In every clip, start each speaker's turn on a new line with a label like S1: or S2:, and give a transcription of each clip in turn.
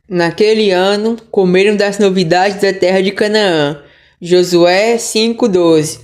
S1: Naquele ano, comeram das novidades da terra de Canaã. Josué 5:12.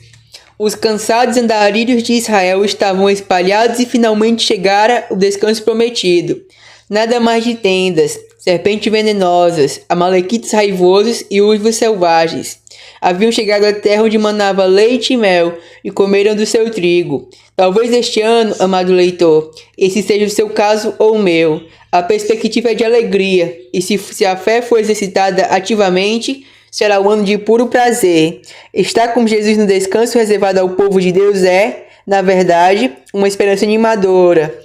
S1: Os cansados andarilhos de Israel estavam espalhados e finalmente chegara o descanso prometido. Nada mais de tendas, serpentes venenosas, amalequitas raivosos e uivos selvagens. Haviam chegado à terra onde manava leite e mel e comeram do seu trigo. Talvez este ano, amado leitor, esse seja o seu caso ou o meu. A perspectiva é de alegria, e se a fé for exercitada ativamente, será um ano de puro prazer. Estar com Jesus no descanso reservado ao povo de Deus é, na verdade, uma esperança animadora.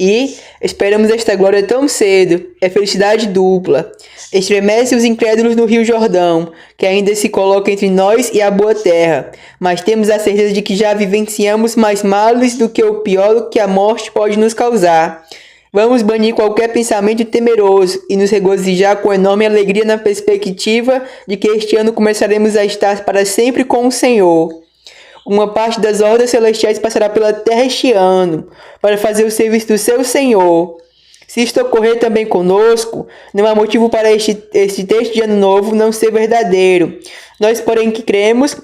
S1: E esperamos esta glória tão cedo, é felicidade dupla. Estremece os incrédulos no Rio Jordão, que ainda se coloca entre nós e a boa terra, mas temos a certeza de que já vivenciamos mais males do que o pior que a morte pode nos causar. Vamos banir qualquer pensamento temeroso e nos regozijar com enorme alegria na perspectiva de que este ano começaremos a estar para sempre com o Senhor. Uma parte das hordas celestiais passará pela terra este ano, para fazer o serviço do seu Senhor. Se isto ocorrer também conosco, não há motivo para este texto de ano novo não ser verdadeiro. Nós, porém, que cremos,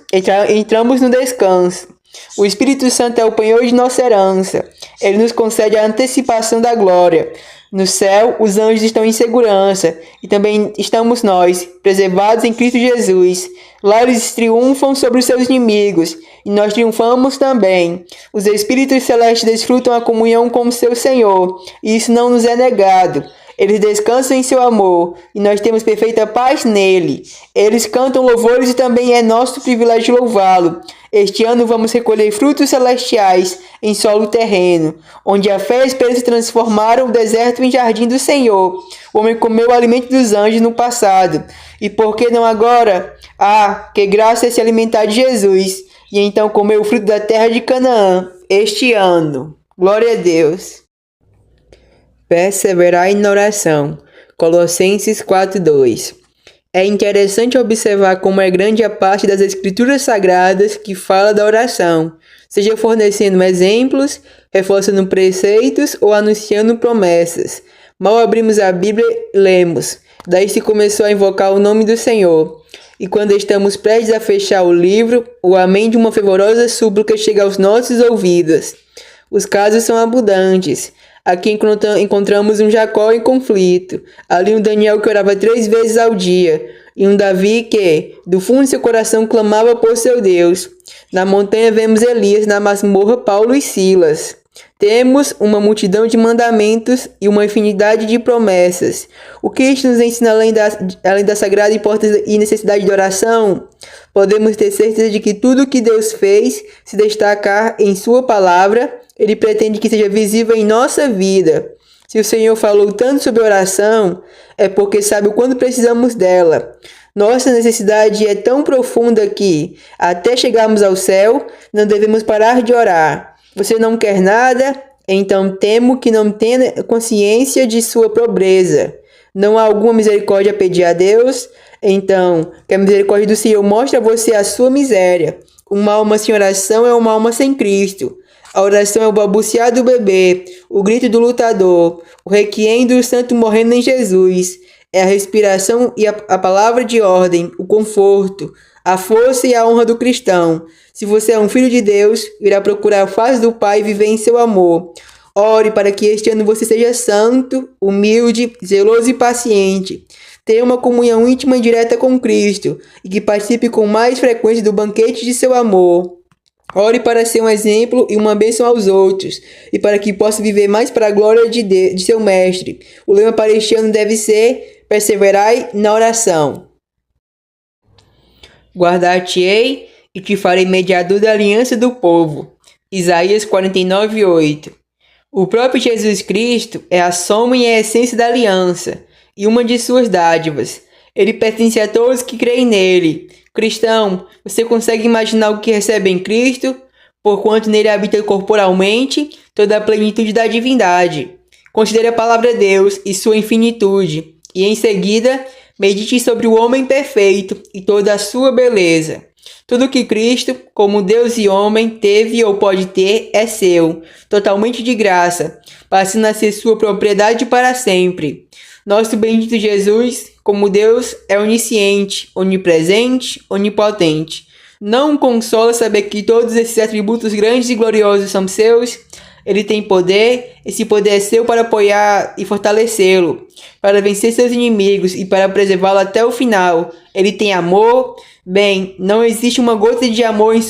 S1: entramos no descanso. O Espírito Santo é o penhor de nossa herança. Ele nos concede a antecipação da glória. No céu, os anjos estão em segurança, e também estamos nós, preservados em Cristo Jesus. Lá eles triunfam sobre os seus inimigos, e nós triunfamos também. Os espíritos celestes desfrutam a comunhão com o seu Senhor, e isso não nos é negado. Eles descansam em seu amor, e nós temos perfeita paz nele. Eles cantam louvores e também é nosso privilégio louvá-lo. Este ano vamos recolher frutos celestiais em solo terreno, onde a fé e a esperança transformaram o deserto em jardim do Senhor. O homem comeu o alimento dos anjos no passado, e por que não agora? Ah, que graça é se alimentar de Jesus, e então comer o fruto da terra de Canaã, este ano. Glória a Deus. Perseverai na oração. Colossenses 4:2. É interessante observar como é grande a parte das escrituras sagradas que fala da oração, seja fornecendo exemplos, reforçando preceitos ou anunciando promessas. Mal abrimos a Bíblia, lemos. Daí se começou a invocar o nome do Senhor. E quando estamos prestes a fechar o livro, o amém de uma fervorosa súplica chega aos nossos ouvidos. Os casos são abundantes. Aqui encontramos um Jacó em conflito, ali um Daniel que orava 3 vezes ao dia, e um Davi que, do fundo de seu coração, clamava por seu Deus. Na montanha vemos Elias, na masmorra Paulo e Silas. Temos uma multidão de mandamentos e uma infinidade de promessas. O que isto nos ensina além da sagrada importância e necessidade de oração? Podemos ter certeza de que tudo o que Deus fez se destacar em sua palavra, Ele pretende que seja visível em nossa vida. Se o Senhor falou tanto sobre oração, é porque sabe o quanto precisamos dela. Nossa necessidade é tão profunda que, até chegarmos ao céu, não devemos parar de orar. Você não quer nada? Então temo que não tenha consciência de sua pobreza. Não há alguma misericórdia a pedir a Deus? Então, que a misericórdia do Senhor mostre a você a sua miséria. Uma alma sem oração é uma alma sem Cristo. A oração é o balbuciar do bebê, o grito do lutador, o requiem do santo morrendo em Jesus. É a respiração e a palavra de ordem, o conforto, a força e a honra do cristão. Se você é um filho de Deus, irá procurar a face do Pai e viver em seu amor. Ore para que este ano você seja santo, humilde, zeloso e paciente. Tenha uma comunhão íntima e direta com Cristo e que participe com mais frequência do banquete de seu amor. Ore para ser um exemplo e uma bênção aos outros, e para que possa viver mais para a glória de seu Mestre. O lema para este ano deve ser: perseverai na oração. Guardar-te-ei e te farei mediador da aliança do povo. Isaías 49:8. O próprio Jesus Cristo é a soma e a essência da aliança, e uma de suas dádivas. Ele pertence a todos que creem nele. Cristão, você consegue imaginar o que recebe em Cristo, porquanto nele habita corporalmente toda a plenitude da divindade. Considere a palavra de Deus e sua infinitude, e em seguida, medite sobre o homem perfeito e toda a sua beleza. Tudo que Cristo, como Deus e homem, teve ou pode ter é seu, totalmente de graça, passando a ser sua propriedade para sempre. Nosso bendito Jesus, como Deus, é onisciente, onipresente, onipotente. Não consola saber que todos esses atributos grandes e gloriosos são seus. Ele tem poder, esse poder é seu para apoiar e fortalecê-lo, para vencer seus inimigos e para preservá-lo até o final. Ele tem amor. Bem, não existe uma gota de amor em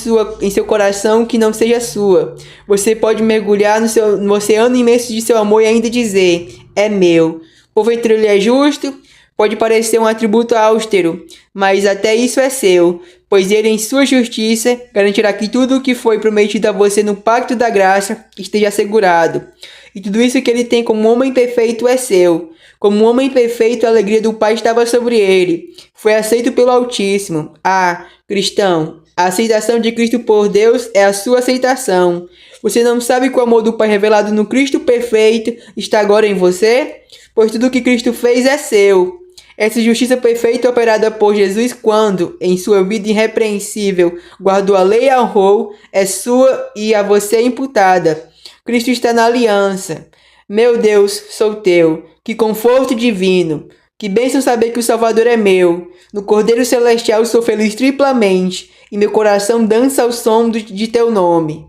S1: seu coração que não seja sua. Você pode mergulhar no oceano imenso de seu amor e ainda dizer, é meu. Porventura ele é justo? Pode parecer um atributo austero, mas até isso é seu, pois ele em sua justiça garantirá que tudo o que foi prometido a você no pacto da graça esteja assegurado. E tudo isso que ele tem como homem perfeito é seu. Como homem perfeito, a alegria do Pai estava sobre ele. Foi aceito pelo Altíssimo. Ah, cristão, a aceitação de Cristo por Deus é a sua aceitação. Você não sabe que o amor do Pai revelado no Cristo perfeito está agora em você? Pois tudo o que Cristo fez é seu. Essa justiça perfeita operada por Jesus quando, em sua vida irrepreensível, guardou a lei e honrou, é sua e a você é imputada. Cristo está na aliança. Meu Deus, sou teu. Que conforto divino. Que bênção saber que o Salvador é meu. No Cordeiro Celestial sou feliz triplamente, e meu coração dança ao som de teu nome.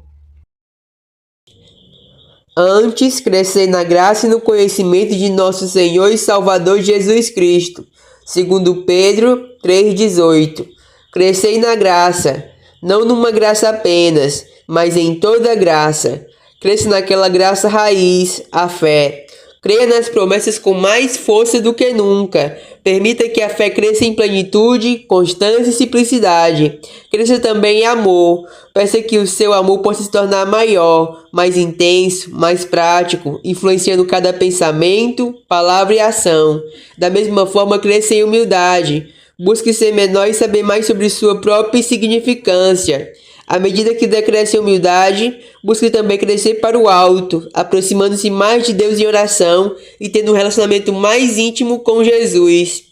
S1: Antes, crescer na graça e no conhecimento de nosso Senhor e Salvador Jesus Cristo. Segundo Pedro 3,18. Crescei na graça, não numa graça apenas, mas em toda graça. Cresça naquela graça raiz, a fé. Creia nas promessas com mais força do que nunca. Permita que a fé cresça em plenitude, constância e simplicidade. Cresça também em amor. Peça que o seu amor possa se tornar maior, mais intenso, mais prático, influenciando cada pensamento, palavra e ação. Da mesma forma, cresça em humildade. Busque ser menor e saber mais sobre sua própria insignificância. À medida que decresce em humildade, busque também crescer para o alto, aproximando-se mais de Deus em oração e tendo um relacionamento mais íntimo com Jesus.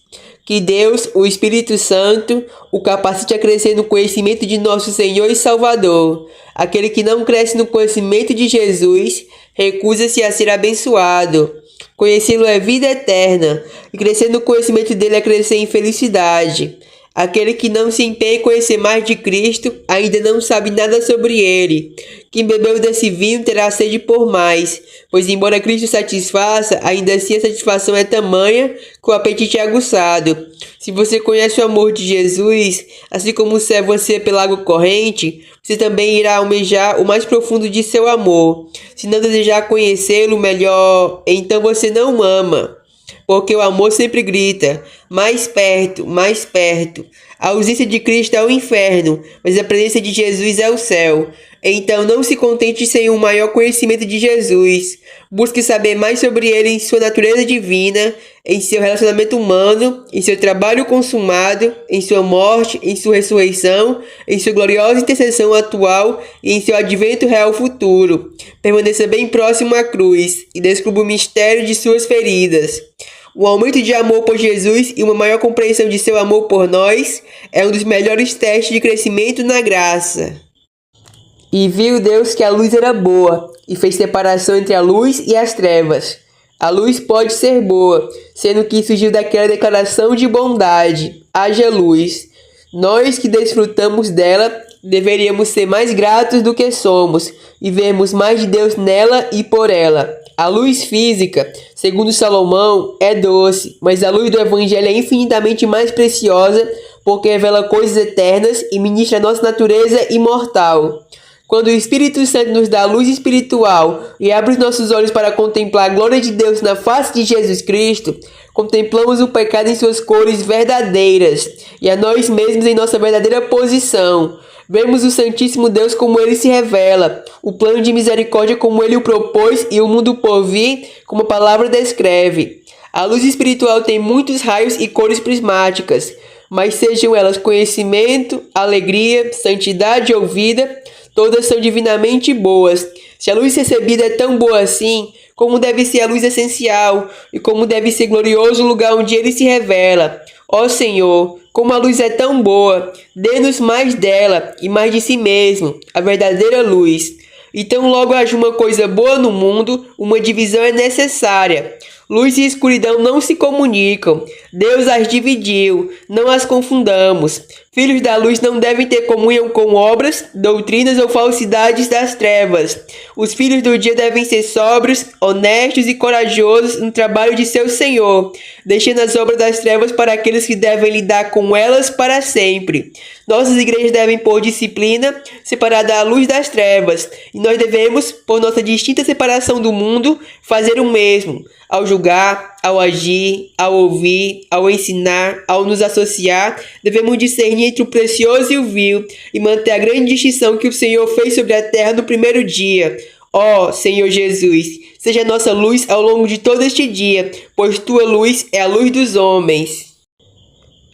S1: Que Deus, o Espírito Santo, o capacite a crescer no conhecimento de nosso Senhor e Salvador. Aquele que não cresce no conhecimento de Jesus, recusa-se a ser abençoado. Conhecê-lo é vida eterna, e crescer no conhecimento dele é crescer em felicidade. Aquele que não se empenha em conhecer mais de Cristo ainda não sabe nada sobre ele. Quem bebeu desse vinho terá sede por mais, pois embora Cristo satisfaça, ainda assim a satisfação é tamanha que o apetite é aguçado. Se você conhece o amor de Jesus, assim como o servo anseia pela água corrente, você também irá almejar o mais profundo de seu amor. Se não desejar conhecê-lo melhor, então você não ama. Porque o amor sempre grita, mais perto, mais perto. A ausência de Cristo é o inferno, mas a presença de Jesus é o céu. Então não se contente sem um maior conhecimento de Jesus. Busque saber mais sobre ele em sua natureza divina, em seu relacionamento humano, em seu trabalho consumado, em sua morte, em sua ressurreição, em sua gloriosa intercessão atual e em seu advento real futuro. Permaneça bem próximo à cruz e descubra o mistério de suas feridas. Um aumento de amor por Jesus e uma maior compreensão de seu amor por nós é um dos melhores testes de crescimento na graça. E viu Deus que a luz era boa, e fez separação entre a luz e as trevas. A luz pode ser boa, sendo que surgiu daquela declaração de bondade, haja luz. Nós que desfrutamos dela, deveríamos ser mais gratos do que somos, e vermos mais de Deus nela e por ela. A luz física, segundo Salomão, é doce, mas a luz do Evangelho é infinitamente mais preciosa, porque revela coisas eternas e ministra a nossa natureza imortal. Quando o Espírito Santo nos dá a luz espiritual e abre os nossos olhos para contemplar a glória de Deus na face de Jesus Cristo, contemplamos o pecado em suas cores verdadeiras e a nós mesmos em nossa verdadeira posição. Vemos o Santíssimo Deus como ele se revela, o plano de misericórdia como ele o propôs e o mundo por vir como a palavra descreve. A luz espiritual tem muitos raios e cores prismáticas, mas sejam elas conhecimento, alegria, santidade ou vida, todas são divinamente boas. Se a luz recebida é tão boa assim, como deve ser a luz essencial e como deve ser glorioso o lugar onde ele se revela. Ó Senhor, como a luz é tão boa, dê-nos mais dela e mais de si mesmo, a verdadeira luz. Então logo haja uma coisa boa no mundo, uma divisão é necessária. Luz e escuridão não se comunicam. Deus as dividiu, não as confundamos. Filhos da luz não devem ter comunhão com obras, doutrinas ou falsidades das trevas. Os filhos do dia devem ser sóbrios, honestos e corajosos no trabalho de seu Senhor, deixando as obras das trevas para aqueles que devem lidar com elas para sempre. Nossas igrejas devem, por disciplina, separar a luz das trevas, e nós devemos, por nossa distinta separação do mundo, fazer o mesmo. Ao julgar, ao agir, ao ouvir, ao ensinar, ao nos associar, devemos discernir entre o precioso e o vil e manter a grande distinção que o Senhor fez sobre a terra no primeiro dia. Ó Senhor Jesus, seja nossa luz ao longo de todo este dia, pois tua luz é a luz dos homens.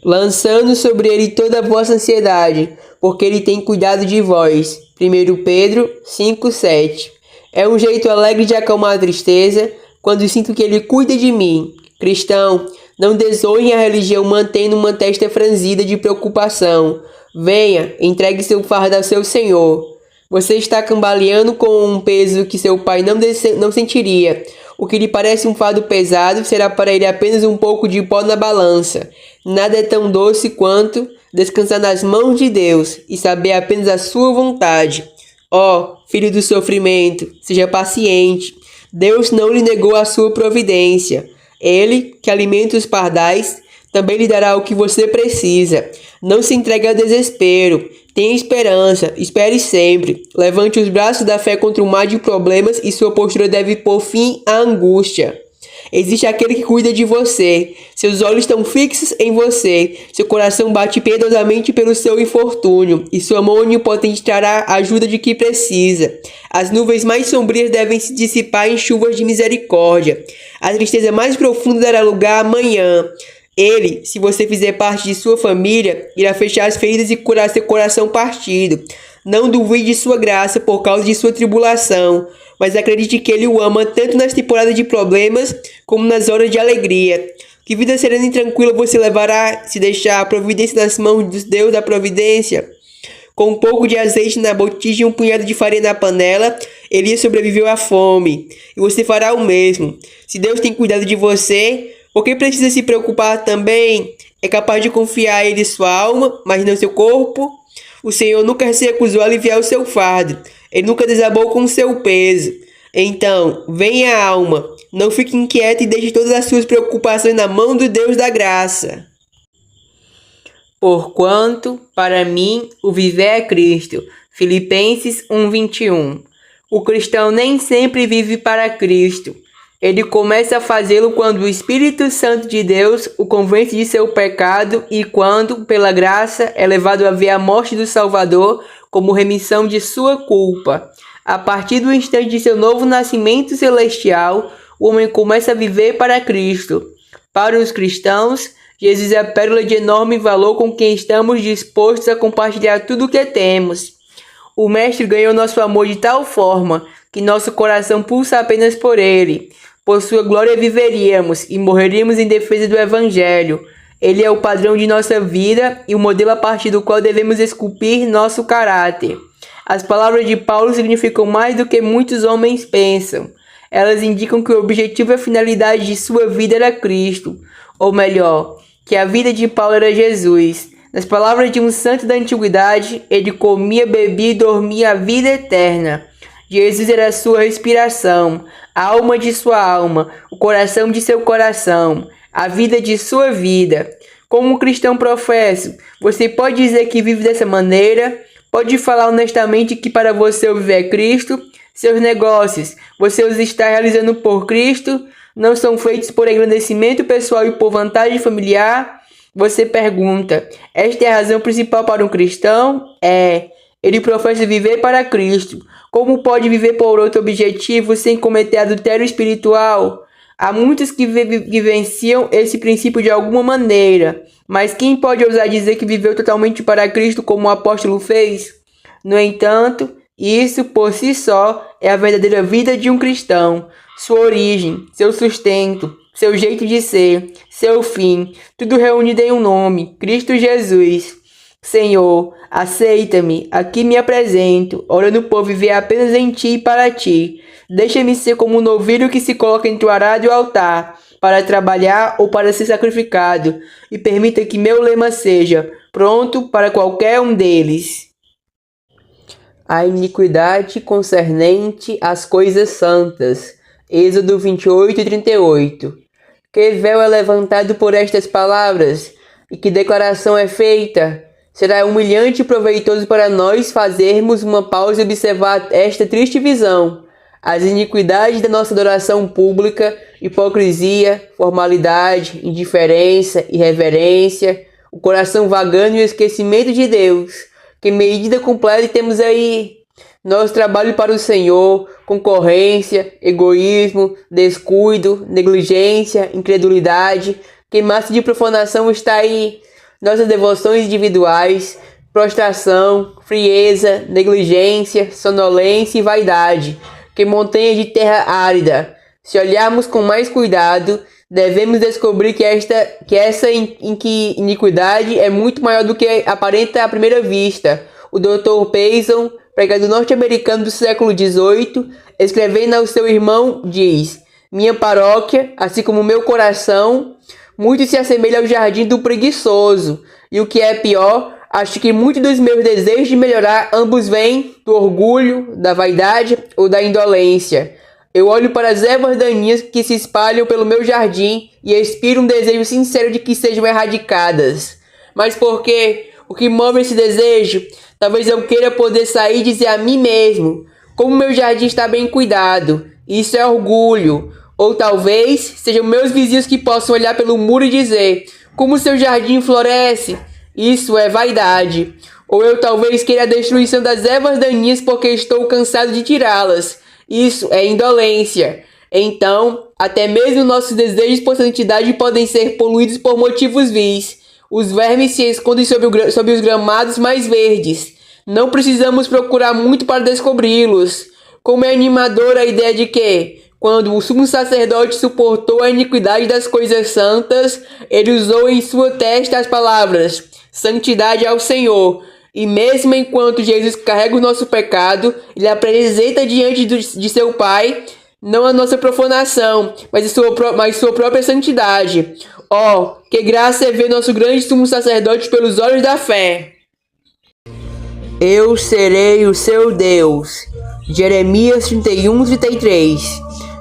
S1: Lançando sobre ele toda a vossa ansiedade, porque ele tem cuidado de vós. 1 Pedro 5:7. É um jeito alegre de acalmar a tristeza, quando sinto que ele cuida de mim. Cristão, não desonre a religião mantendo uma testa franzida de preocupação. Venha, entregue seu fardo ao seu Senhor. Você está cambaleando com um peso que seu pai não sentiria. O que lhe parece um fardo pesado será para ele apenas um pouco de pó na balança. Nada é tão doce quanto descansar nas mãos de Deus e saber apenas a sua vontade. Ó, filho do sofrimento, seja paciente. Deus não lhe negou a sua providência. Ele, que alimenta os pardais, também lhe dará o que você precisa. Não se entregue ao desespero. Tenha esperança, espere sempre. Levante os braços da fé contra um mar de problemas e sua postura deve pôr fim à angústia. Existe aquele que cuida de você. Seus olhos estão fixos em você. Seu coração bate piedosamente pelo seu infortúnio. E sua mão onipotente trará a ajuda de que precisa. As nuvens mais sombrias devem se dissipar em chuvas de misericórdia. A tristeza mais profunda dará lugar amanhã. Ele, se você fizer parte de sua família, irá fechar as feridas e curar seu coração partido. Não duvide de sua graça por causa de sua tribulação, mas acredite que ele o ama tanto nas temporadas de problemas como nas horas de alegria. Que vida serena e tranquila você levará se deixar a providência nas mãos do Deus da providência? Com um pouco de azeite na botija e um punhado de farinha na panela, Elias sobreviveu à fome. E você fará o mesmo. Se Deus tem cuidado de você, por que precisa se preocupar também? É capaz de confiar a ele sua alma, mas não seu corpo? O Senhor nunca se recusou a aliviar o seu fardo. Ele nunca desabou com o seu peso. Então, venha alma, não fique inquieta e deixe todas as suas preocupações na mão do Deus da graça. Porquanto, para mim, o viver é Cristo. Filipenses 1:21. O cristão nem sempre vive para Cristo. Ele começa a fazê-lo quando o Espírito Santo de Deus o convence de seu pecado e quando, pela graça, é levado a ver a morte do Salvador como remissão de sua culpa. A partir do instante de seu novo nascimento celestial, o homem começa a viver para Cristo. Para os cristãos, Jesus é a pérola de enorme valor com quem estamos dispostos a compartilhar tudo o que temos. O Mestre ganhou nosso amor de tal forma que nosso coração pulsa apenas por ele. Por sua glória viveríamos e morreríamos em defesa do Evangelho. Ele é o padrão de nossa vida e o modelo a partir do qual devemos esculpir nosso caráter. As palavras de Paulo significam mais do que muitos homens pensam. Elas indicam que o objetivo e a finalidade de sua vida era Cristo. Ou melhor, que a vida de Paulo era Jesus. Nas palavras de um santo da antiguidade, ele comia, bebia e dormia a vida eterna. Jesus era a sua respiração, a alma de sua alma, o coração de seu coração, a vida de sua vida. Como cristão professo, você pode dizer que vive dessa maneira? Pode falar honestamente que para você o viver é Cristo? Seus negócios, você os está realizando por Cristo? Não são feitos por engrandecimento pessoal e por vantagem familiar? Você pergunta, esta é a razão principal para um cristão? Ele professa viver para Cristo. Como pode viver por outro objetivo sem cometer adultério espiritual? Há muitos que vivenciam esse princípio de alguma maneira, mas quem pode ousar dizer que viveu totalmente para Cristo como o apóstolo fez? No entanto, isso por si só é a verdadeira vida de um cristão. Sua origem, seu sustento, seu jeito de ser, seu fim, tudo reunido em um nome, Cristo Jesus. Senhor, aceita-me, aqui me apresento, orando por viver apenas em Ti e para Ti. Deixa-me ser como um novilho que se coloca entre o arado e o altar. para trabalhar ou para ser sacrificado, e permita que meu lema seja pronto para qualquer um deles. A iniquidade concernente às coisas santas. Êxodo 28:38. Que véu é levantado por estas palavras, e que declaração é feita? Será humilhante e proveitoso para nós fazermos uma pausa e observar esta triste visão. As iniquidades da nossa adoração pública, hipocrisia, formalidade, indiferença, irreverência, o coração vagando e o esquecimento de Deus. Que medida completa temos aí? Nosso trabalho para o Senhor, concorrência, egoísmo, descuido, negligência, incredulidade. Que massa de profanação está aí? Nossas devoções individuais, prostração, frieza, negligência, sonolência e vaidade. Que montanha de terra árida. Se olharmos com mais cuidado, devemos descobrir que essa iniquidade é muito maior do que aparenta à primeira vista. O Dr. Payson, pregador norte-americano do século XVIII, escrevendo ao seu irmão, diz: minha paróquia, assim como meu coração, muito se assemelha ao jardim do preguiçoso. E o que é pior, acho que muitos dos meus desejos de melhorar ambos vêm do orgulho, da vaidade ou da indolência. Eu olho para as ervas daninhas que se espalham pelo meu jardim e expiro um desejo sincero de que sejam erradicadas. Mas por quê? O que move esse desejo? Talvez eu queira poder sair e dizer a mim mesmo: como meu jardim está bem cuidado. Isso é orgulho. Ou talvez sejam meus vizinhos que possam olhar pelo muro e dizer: como seu jardim floresce. Isso é vaidade. Ou eu talvez queira a destruição das ervas daninhas porque estou cansado de tirá-las. Isso é indolência. Então, até mesmo nossos desejos por santidade podem ser poluídos por motivos vis. Os vermes se escondem sob os gramados mais verdes. Não precisamos procurar muito para descobri-los. Como é animadora a ideia de que, quando o sumo sacerdote suportou a iniquidade das coisas santas, ele usou em sua testa as palavras: santidade ao Senhor. E mesmo enquanto Jesus carrega o nosso pecado, ele apresenta diante de seu Pai não a nossa profanação, mas sua própria santidade. Oh, que graça é ver nosso grande sumo sacerdote pelos olhos da fé. Eu serei o seu Deus. Jeremias 31:33.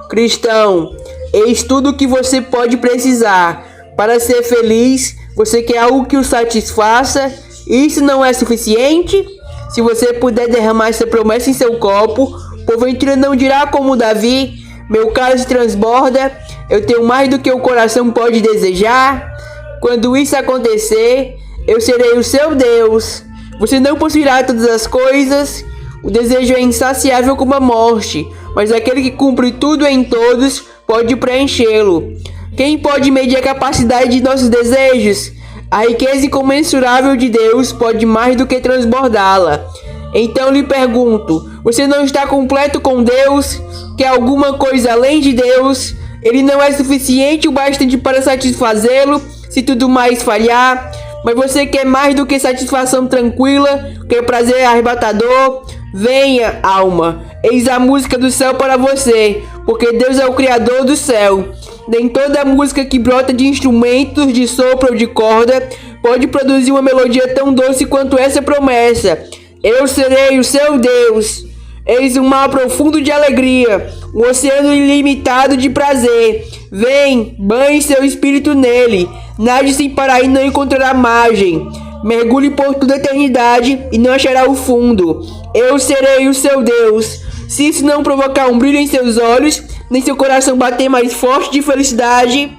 S1: Cristão, eis tudo o que você pode precisar. Para ser feliz, você quer algo que o satisfaça? Isso não é suficiente? Se você puder derramar essa promessa em seu copo, porventura não dirá como Davi: meu cálice transborda, eu tenho mais do que o coração pode desejar? Quando isso acontecer, eu serei o seu Deus. Você não possuirá todas as coisas. O desejo é insaciável como a morte, mas aquele que cumpre tudo em todos pode preenchê-lo. Quem pode medir a capacidade de nossos desejos? A riqueza incomensurável de Deus pode mais do que transbordá-la. Então lhe pergunto: você não está completo com Deus? Quer alguma coisa além de Deus? Ele não é suficiente o bastante para satisfazê-lo, se tudo mais falhar. Mas você quer mais do que satisfação tranquila, quer prazer arrebatador? Venha, alma, eis a música do céu para você, porque Deus é o Criador do céu. Nem toda música que brota de instrumentos de sopro ou de corda pode produzir uma melodia tão doce quanto essa promessa: eu serei o seu Deus. Eis um mar profundo de alegria, um oceano ilimitado de prazer. Vem, banhe seu espírito nele, nade sem parar e não encontrará margem. Mergulhe por toda a eternidade e não achará o fundo. Eu serei o seu Deus. Se isso não provocar um brilho em seus olhos, nem seu coração bater mais forte de felicidade,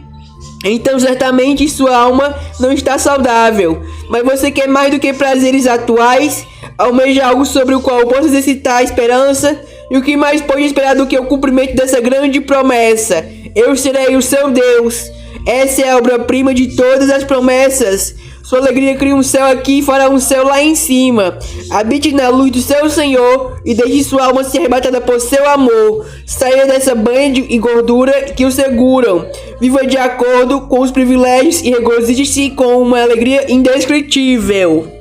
S1: então certamente sua alma não está saudável. Mas você quer mais do que prazeres atuais? Almeja algo sobre o qual possa exercitar a esperança? E o que mais pode esperar do que o cumprimento dessa grande promessa? Eu serei o seu Deus. Essa é a obra-prima de todas as promessas. Sua alegria cria um céu aqui e fará um céu lá em cima. Habite na luz do seu Senhor e deixe sua alma ser arrebatada por seu amor. Saia dessa banha e gordura que o seguram. Viva de acordo com os privilégios e regozije-se com uma alegria indescritível.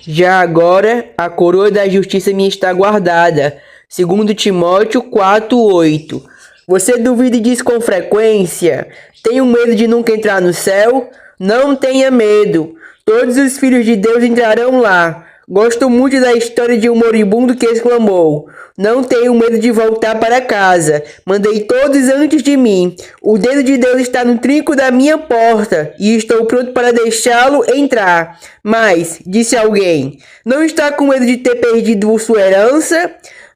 S1: Já agora, a coroa da justiça me está guardada. 2 Timóteo 4:8. Você duvida e diz com frequência: tenho medo de nunca entrar no céu? Não tenha medo. Todos os filhos de Deus entrarão lá. Gosto muito da história de um moribundo que exclamou: não tenho medo de voltar para casa. Mandei todos antes de mim. O dedo de Deus está no trinco da minha porta e estou pronto para deixá-lo entrar. Mas, disse alguém, não está com medo de ter perdido sua herança?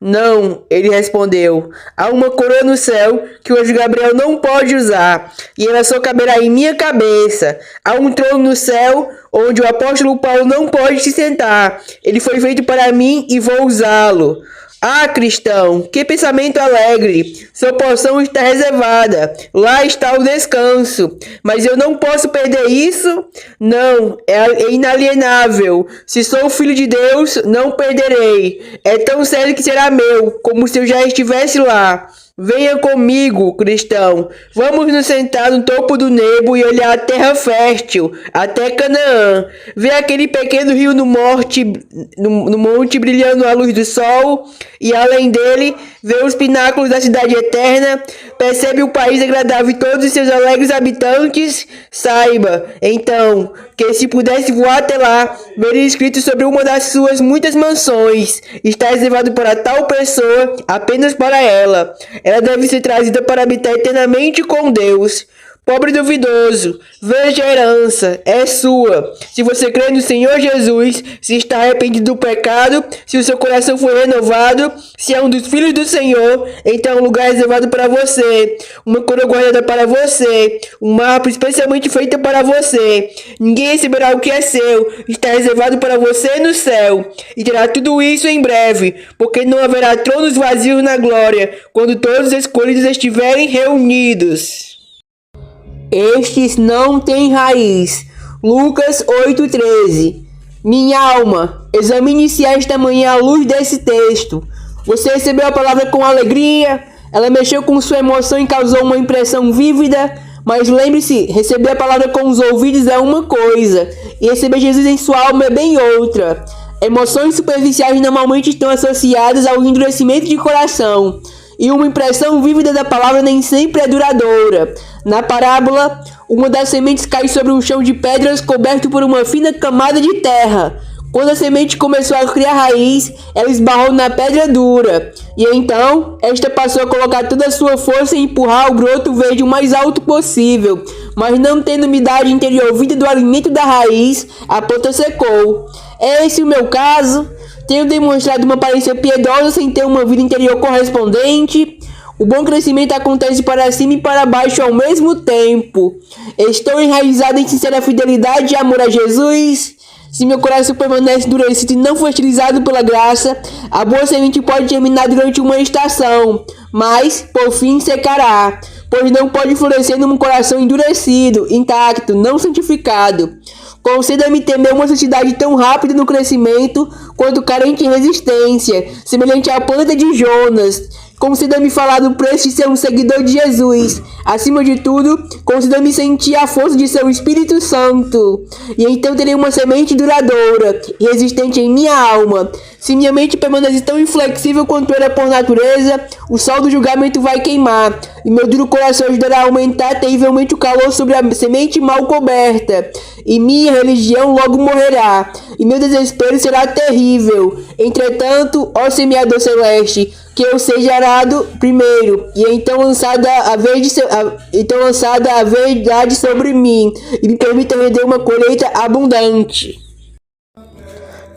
S1: Não, ele respondeu, há uma coroa no céu que hoje Gabriel não pode usar, e ela só caberá em minha cabeça. Há um trono no céu onde o apóstolo Paulo não pode se sentar. Ele foi feito para mim e vou usá-lo. Ah, cristão, que pensamento alegre! Sua porção está reservada. Lá está o descanso. Mas eu não posso perder isso? Não, é inalienável. Se sou filho de Deus, não perderei. É tão sério que será meu, como se eu já estivesse lá. Venha comigo, cristão. Vamos nos sentar no topo do Nebo e olhar a terra fértil, até Canaã. Ver aquele pequeno rio no monte brilhando à luz do sol. E além dele, ver os pináculos da cidade eterna. Percebe o país agradável e todos os seus alegres habitantes. Saiba, então, que se pudesse voar até lá, veria escrito sobre uma das suas muitas mansões. Está reservado para tal pessoa, apenas para ela. Ela deve ser trazida para habitar eternamente com Deus. Pobre duvidoso, veja a herança, é sua. Se você crê no Senhor Jesus, se está arrependido do pecado, se o seu coração foi renovado, se é um dos filhos do Senhor, então é um lugar reservado para você, uma coroa guardada para você, uma harpa especialmente feita para você. Ninguém receberá o que é seu, está reservado para você no céu. E terá tudo isso em breve, porque não haverá tronos vazios na glória, quando todos os escolhidos estiverem reunidos. Estes não têm raiz. Lucas 8,13. Minha alma, examine-se esta manhã à luz desse texto. Você recebeu a palavra com alegria, ela mexeu com sua emoção e causou uma impressão vívida, mas lembre-se, receber a palavra com os ouvidos é uma coisa, e receber Jesus em sua alma é bem outra. Emoções superficiais normalmente estão associadas ao endurecimento de coração, e uma impressão vívida da palavra nem sempre é duradoura. Na parábola, uma das sementes cai sobre um chão de pedras coberto por uma fina camada de terra. Quando a semente começou a criar raiz, ela esbarrou na pedra dura. E então, esta passou a colocar toda a sua força em empurrar o broto verde o mais alto possível. Mas não tendo umidade interior vinda do alimento da raiz, a planta secou. É esse o meu caso? Tenho demonstrado uma aparência piedosa sem ter uma vida interior correspondente. O bom crescimento acontece para cima e para baixo ao mesmo tempo. Estou enraizado em sincera fidelidade e amor a Jesus. Se meu coração permanece endurecido e não fertilizado pela graça, a boa semente pode germinar durante uma estação, mas por fim secará, pois não pode florescer num coração endurecido, intacto, não santificado. Conceda-me temer uma santidade tão rápida no crescimento quanto carente em resistência, semelhante à planta de Jonas. Conceda-me falar do preço de ser um seguidor de Jesus. Acima de tudo, conceda-me sentir a força de seu Espírito Santo. E então terei uma semente duradoura e resistente em minha alma. Se minha mente permanecer tão inflexível quanto era por natureza, o sol do julgamento vai queimar, e meu duro coração ajudará a aumentar terrivelmente o calor sobre a semente mal coberta. E minha religião logo morrerá, e meu desespero será terrível. Entretanto, ó semeador celeste, que eu seja arado primeiro, e então lançada a verdade sobre mim, e me permita render uma colheita abundante.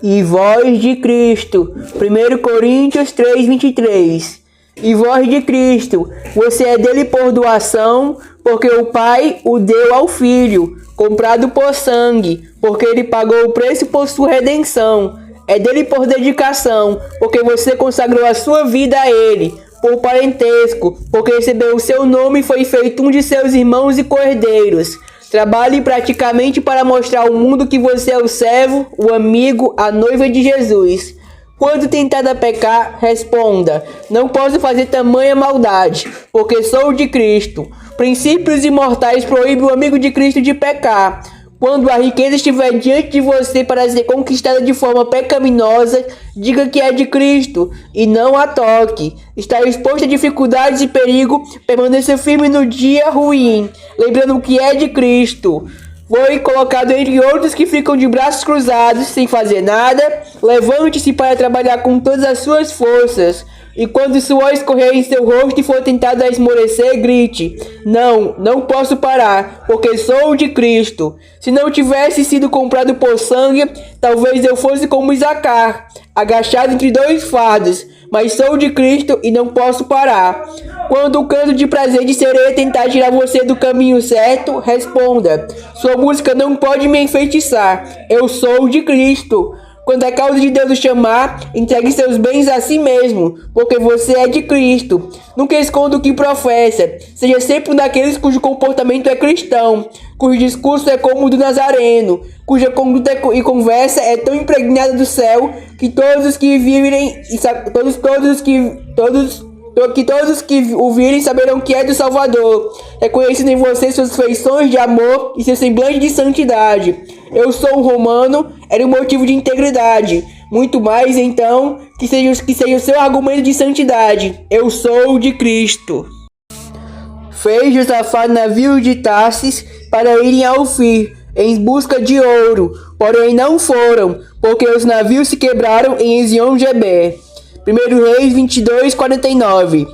S1: E voz de Cristo, 1 Coríntios 3:23. E voz de Cristo, você é dele por doação, porque o Pai o deu ao Filho, comprado por sangue, porque ele pagou o preço por sua redenção. É dele por dedicação, porque você consagrou a sua vida a ele, por parentesco, porque recebeu o seu nome e foi feito um de seus irmãos e cordeiros. Trabalhe praticamente para mostrar ao mundo que você é o servo, o amigo, a noiva de Jesus. Quando tentada pecar, responda: não posso fazer tamanha maldade, porque sou de Cristo. Princípios imortais proíbem o amigo de Cristo de pecar. Quando a riqueza estiver diante de você para ser conquistada de forma pecaminosa, diga que é de Cristo e não a toque. Está exposto a dificuldades e perigo, permaneça firme no dia ruim, lembrando que é de Cristo. Foi colocado entre outros que ficam de braços cruzados, sem fazer nada. Levante-se para trabalhar com todas as suas forças. E quando o suor escorrer em seu rosto e for tentado a esmorecer, grite: não posso parar, porque sou de Cristo. Se não tivesse sido comprado por sangue, talvez eu fosse como Isacar, agachado entre dois fardos. Mas sou de Cristo e não posso parar. Quando o canto de prazer de sereia tentar tirar você do caminho certo, responda: sua música não pode me enfeitiçar. Eu sou de Cristo. Quando a causa de Deus o chamar, entregue seus bens a si mesmo, porque você é de Cristo. Nunca esconda o que professa. Seja sempre um daqueles cujo comportamento é cristão, cujo discurso é como o do Nazareno, cuja conduta e conversa é tão impregnada do céu que todos os que virem todos os que o virem saberão que é do Salvador, reconhecendo em você suas feições de amor e seu semblante de santidade. Eu sou um romano, era um motivo de integridade. Muito mais, então, que seja o seu argumento de santidade. Eu sou de Cristo. Fez Josafá navio de Tarsis para irem ao Ofir, em busca de ouro, porém não foram, porque os navios se quebraram em Ezion-Geber. 1 Reis 22:49.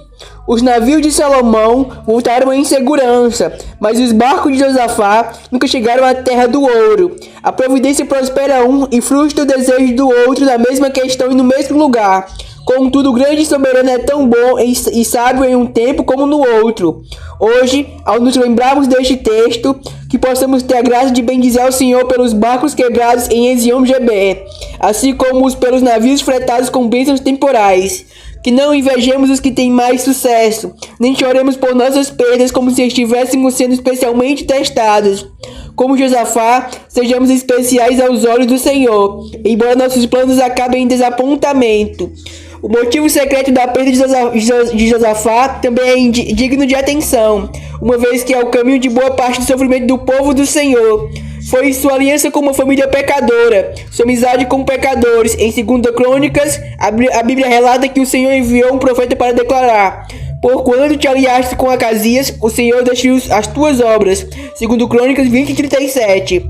S1: Os navios de Salomão voltaram em segurança, mas os barcos de Josafá nunca chegaram à terra do ouro. A providência prospera um e frustra o desejo do outro na mesma questão e no mesmo lugar. Contudo, o grande soberano é tão bom e sábio em um tempo como no outro. Hoje, ao nos lembrarmos deste texto, que possamos ter a graça de bendizer ao Senhor pelos barcos quebrados em Ezion-Geber, assim como pelos navios fretados com bênçãos temporais. Que não invejemos os que têm mais sucesso, nem choremos por nossas perdas como se estivéssemos sendo especialmente testados. Como Josafá, sejamos especiais aos olhos do Senhor, embora nossos planos acabem em desapontamento. O motivo secreto da perda de Josafá também é digno de atenção, uma vez que é o caminho de boa parte do sofrimento do povo do Senhor. Foi sua aliança com uma família pecadora, sua amizade com pecadores. Em 2 Crônicas, a Bíblia relata que o Senhor enviou um profeta para declarar: porquanto te aliaste com Acasias, o Senhor destruiu as tuas obras. 2 Crônicas 20:37.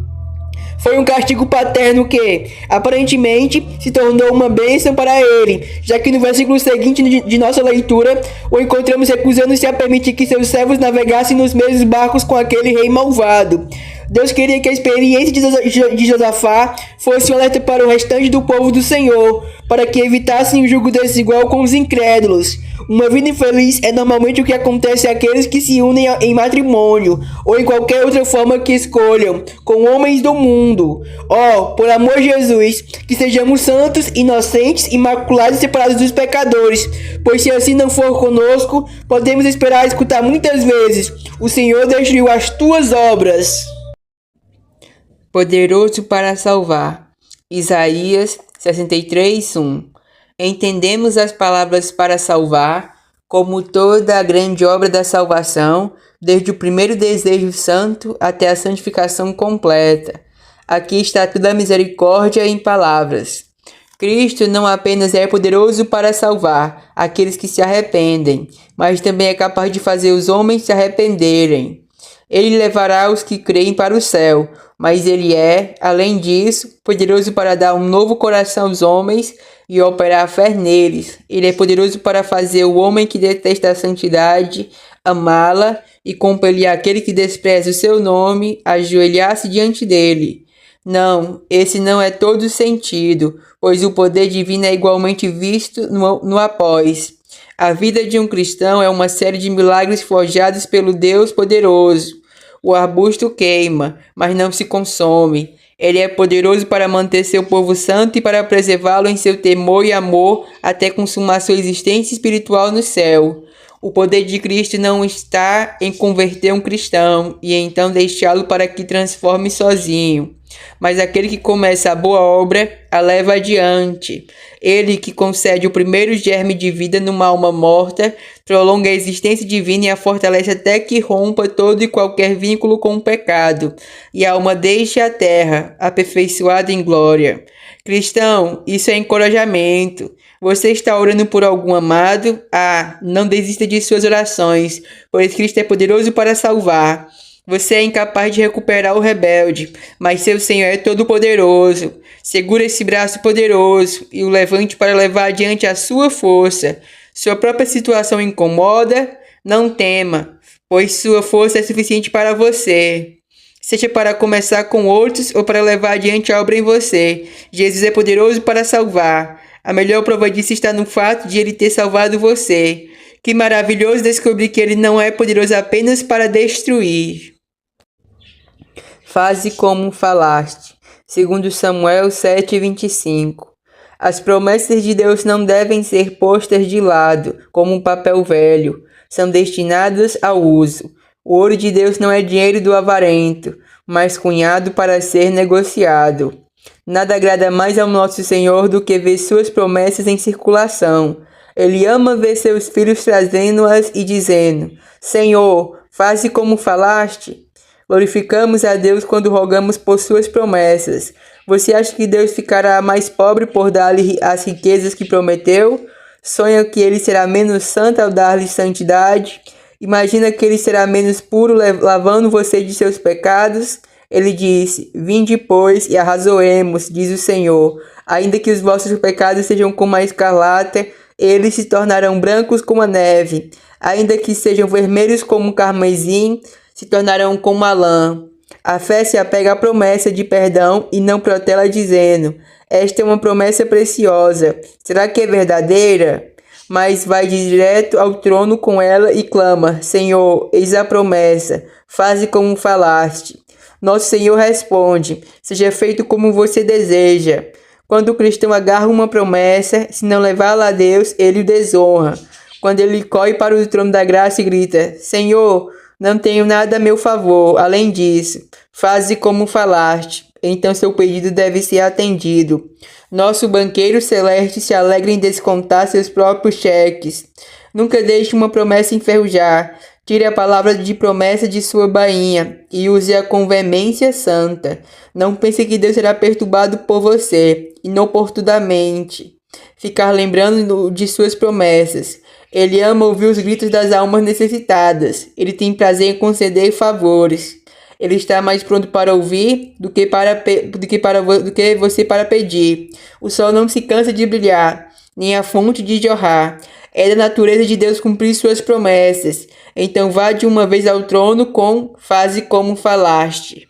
S1: Foi um castigo paterno que, aparentemente, se tornou uma bênção para ele, já que no versículo seguinte de nossa leitura, o encontramos recusando-se a permitir que seus servos navegassem nos mesmos barcos com aquele rei malvado. Deus queria que a experiência de Josafá fosse um alerta para o restante do povo do Senhor, para que evitassem o jugo desigual com os incrédulos. Uma vida infeliz é normalmente o que acontece àqueles que se unem em matrimônio, ou em qualquer outra forma que escolham, com homens do mundo. Por amor de Jesus, que sejamos santos, inocentes, imaculados e separados dos pecadores, pois se assim não for conosco, podemos esperar escutar muitas vezes: o Senhor destruiu as tuas obras.
S2: Poderoso para salvar. Isaías 63:1. Entendemos as palavras para salvar como toda a grande obra da salvação, desde o primeiro desejo santo até a santificação completa. Aqui está toda a misericórdia em palavras. Cristo não apenas é poderoso para salvar aqueles que se arrependem, mas também é capaz de fazer os homens se arrependerem. Ele levará os que creem para o céu, mas ele é, além disso, poderoso para dar um novo coração aos homens e operar fé neles. Ele é poderoso para fazer o homem que detesta a santidade amá-la e compelir aquele que despreza o seu nome a ajoelhar-se diante dele. Não, esse não é todo o sentido, pois o poder divino é igualmente visto no após. A vida de um cristão é uma série de milagres forjados pelo Deus poderoso. O arbusto queima, mas não se consome. Ele é poderoso para manter seu povo santo e para preservá-lo em seu temor e amor até consumar sua existência espiritual no céu. O poder de Cristo não está em converter um cristão e então deixá-lo para que transforme sozinho. Mas aquele que começa a boa obra, a leva adiante. Ele que concede o primeiro germe de vida numa alma morta, prolonga a existência divina e a fortalece até que rompa todo e qualquer vínculo com o pecado, e a alma deixe a terra, aperfeiçoada em glória. Cristão, isso é encorajamento. Você está orando por algum amado? Não desista de suas orações, pois Cristo é poderoso para salvar. Você é incapaz de recuperar o rebelde, mas seu Senhor é todo-poderoso. Segura esse braço poderoso e o levante para levar adiante a sua força. Sua própria situação incomoda? Não tema, pois sua força é suficiente para você. Seja para começar com outros ou para levar adiante a obra em você. Jesus é poderoso para salvar. A melhor prova disso está no fato de ele ter salvado você. Que maravilhoso descobrir que ele não é poderoso apenas para destruir. Faze como falaste. Segundo Samuel 7:25. As promessas de Deus não devem ser postas de lado, como um papel velho. São destinadas ao uso. O ouro de Deus não é dinheiro do avarento, mas cunhado para ser negociado. Nada agrada mais ao nosso Senhor do que ver suas promessas em circulação. Ele ama ver seus filhos trazendo-as e dizendo: Senhor, faze como falaste. Glorificamos a Deus quando rogamos por suas promessas. Você acha que Deus ficará mais pobre por dar-lhe as riquezas que prometeu? Sonha que ele será menos santo ao dar-lhe santidade? Imagina que ele será menos puro lavando você de seus pecados? Ele disse: Vinde, pois, e arrazoemos, diz o Senhor. Ainda que os vossos pecados sejam como a escarlata, eles se tornarão brancos como a neve. Ainda que sejam vermelhos como o carmesim, se tornarão como a lã. A fé se apega à promessa de perdão e não protela dizendo: esta é uma promessa preciosa. Será que é verdadeira? Mas vai direto ao trono com ela e clama: Senhor, eis a promessa, faze como falaste. Nosso Senhor responde: seja feito como você deseja. Quando o cristão agarra uma promessa, se não levá-la a Deus, ele o desonra. Quando ele corre para o trono da graça e grita: Senhor, não tenho nada a meu favor, além disso, faze como falaste. Então seu pedido deve ser atendido. Nosso banqueiro celeste se alegra em descontar seus próprios cheques. Nunca deixe uma promessa enferrujar. Tire a palavra de promessa de sua bainha e use-a com veemência santa. Não pense que Deus será perturbado por você, inoportunamente ficar lembrando de suas promessas. Ele ama ouvir os gritos das almas necessitadas. Ele tem prazer em conceder favores. Ele está mais pronto para ouvir do que você para pedir. O sol não se cansa de brilhar, nem a fonte de jorrar. É da natureza de Deus cumprir suas promessas. Então vá de uma vez ao trono faze como falaste.